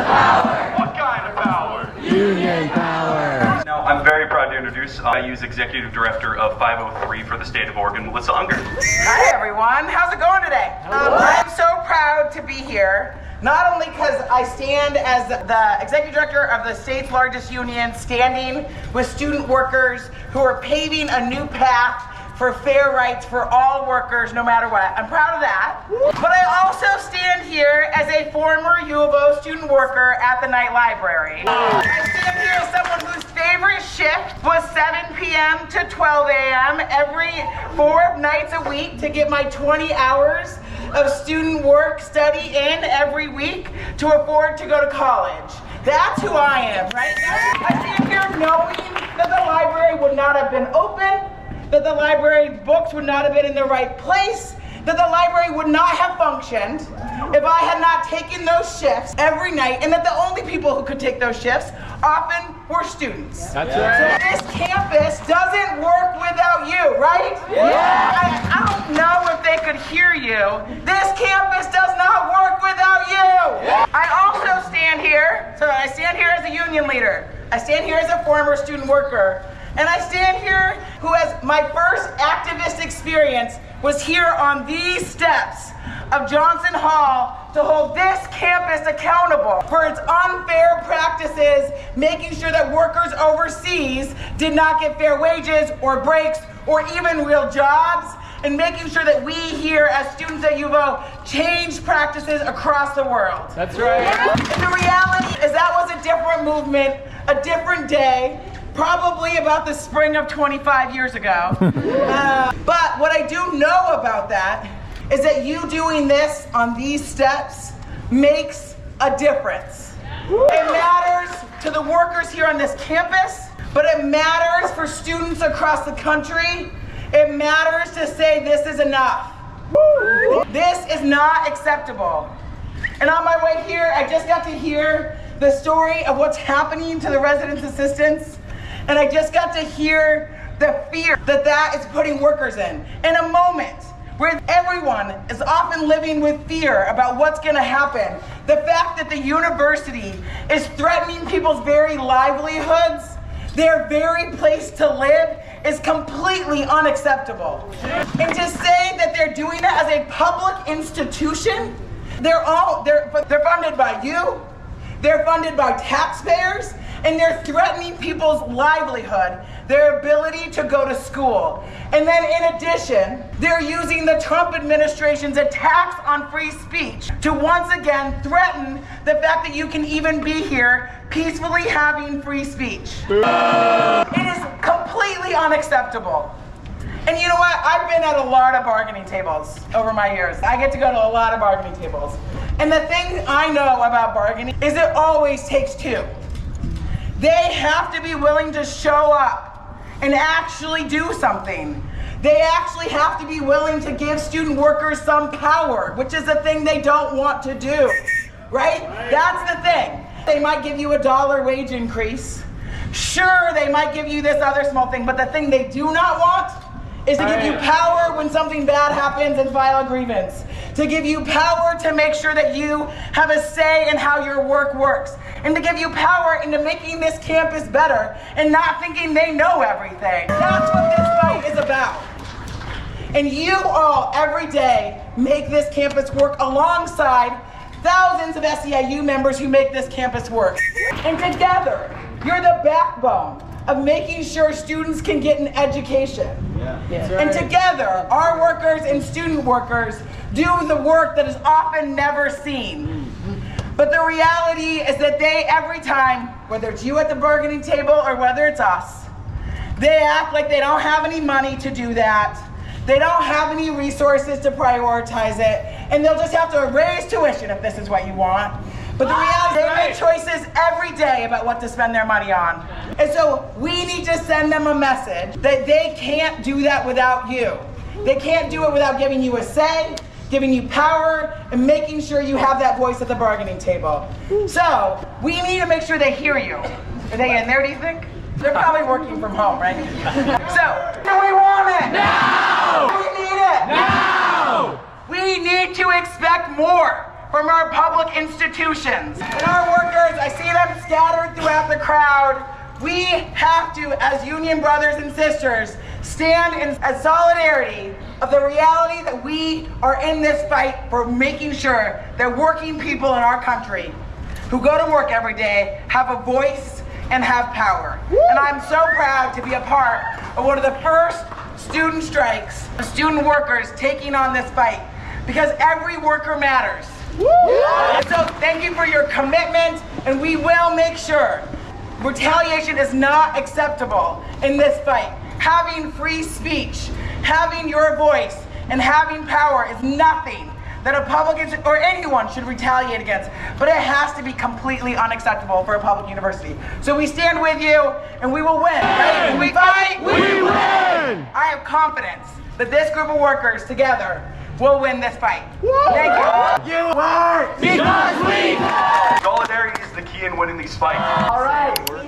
Power. What kind of power? Union power. Now, I'm very proud to introduce SEIU's Executive Director of 503 for the state of Oregon, Melissa Unger. Hi everyone, how's it going today? I'm so proud to be here, not only because I stand as the Executive Director of the state's largest union, standing with student workers who are paving a new path for fair rights for all workers, no matter what. I'm proud of that. But I also stand here as a former U of O student worker at the night library. I stand here as someone whose favorite shift was 7 p.m. to 12 a.m. every 4 nights a week to get my 20 hours of student work study in every week to afford to go to college. That's who I am, right? I stand here knowing that the library would not have been open, that the library books would not have been in the right place, that the library would not have functioned if I had not taken those shifts every night, and that the only people who could take those shifts often were students. That's right. So this campus doesn't work without you, right? Yeah. I don't know if they could hear you. This campus does not work without you. Yeah. I also stand here, so I stand here as a union leader. I stand here as a former student worker. And I stand here who has my first activist experience was here on these steps of Johnson Hall to hold this campus accountable for its unfair practices, making sure that workers overseas did not get fair wages or breaks or even real jobs, and making sure that we here as students at U of O change practices across the world. That's right. And the reality is that was a different movement, a different day, probably about the spring of 25 years ago. But what I do know about that is that you doing this on these steps makes a difference. It matters to the workers here on this campus, but it matters for students across the country. It matters to say this is enough. This is not acceptable. And on my way here, I just got to hear the story of what's happening to the residents' assistants. And I just got to hear the fear that that is putting workers in a moment where everyone is often living with fear about what's going to happen. The fact that the university is threatening people's very livelihoods, their very place to live, is completely unacceptable. And to say that they're doing it as a public institution, they're funded by you, they're funded by taxpayers, and they're threatening people's livelihood, their ability to go to school. And then in addition, they're using the Trump administration's attacks on free speech to once again threaten the fact that you can even be here peacefully having free speech. It is completely unacceptable. And you know what? I've been at a lot of bargaining tables over my years. I get to go to a lot of bargaining tables. And the thing I know about bargaining is it always takes two. They have to be willing to show up and actually do something. They actually have to be willing to give student workers some power, which is the thing they don't want to do, right? That's the thing. They might give you a $1 wage increase. Sure, they might give you this other small thing, but the thing they do not want is to give you power when something bad happens and file a grievance. To give you power to make sure that you have a say in how your work works. And to give you power into making this campus better and not thinking they know everything. That's what this fight is about. And you all, every day, make this campus work alongside thousands of SEIU members who make this campus work. And together, you're the backbone of making sure students can get an education. And together, our workers and student workers do the work that is often never seen. But the reality is that they, every time, whether it's you at the bargaining table or whether it's us, they act like they don't have any money to do that. They don't have any resources to prioritize it, and they'll just have to raise tuition if this is what you want. But the reality is they make choices every day about what to spend their money on. And so we need to send them a message that they can't do that without you. They can't do it without giving you a say, giving you power, and making sure you have that voice at the bargaining table. So we need to make sure they hear you. Are they in there, do you think? They're probably working from home, right? So, do we want it? No! Do we need it? No! We need to expect more from our public institutions. And our workers, I see them scattered throughout the crowd. We have to, as union brothers and sisters, stand in solidarity of the reality that we are in this fight for making sure that working people in our country who go to work every day have a voice and have power. And I'm so proud to be a part of one of the first student strikes of student workers taking on this fight, because every worker matters. And so thank you for your commitment, and we will make sure retaliation is not acceptable in this fight. Having free speech, having your voice, and having power is nothing that a public or anyone should retaliate against, but it has to be completely unacceptable for a public university. So we stand with you, and we will win. Right? When we fight, we win! I have confidence that this group of workers together will win this fight. Thank you. You work because we Solidarity is the key in winning these fights. all right.